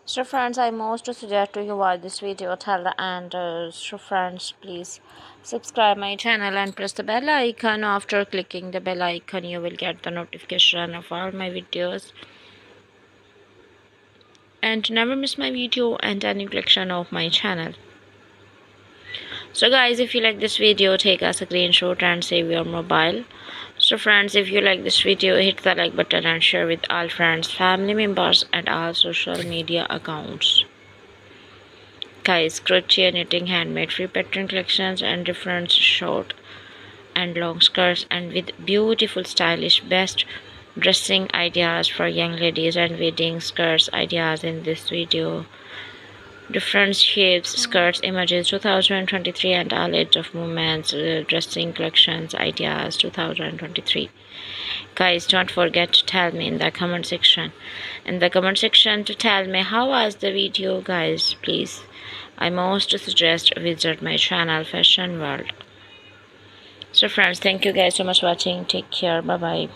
So friends, I most suggest to you watch this video till the end. So friends, please subscribe my channel and press the bell icon. After clicking the bell icon, you will get the notification of all my videos and never miss my video and any collection of my channel. So guys, if you like this video, take a screenshot and save your mobile. So friends, if you like this video, hit the like button and share with all friends, family members and all social media accounts. Guys, crochet, knitting, handmade, free pattern collections and different short and long skirts and with beautiful stylish best dressing ideas for young ladies and wedding skirts ideas in this video. Different shapes, skirts, images 2023 and all age of movements, dressing collections ideas 2023. Guys, don't forget to tell me in the comment section. To tell me how was the video, guys, please. I most suggest visit my channel Fashion World. So friends, thank you guys so much for watching. Take care. Bye bye.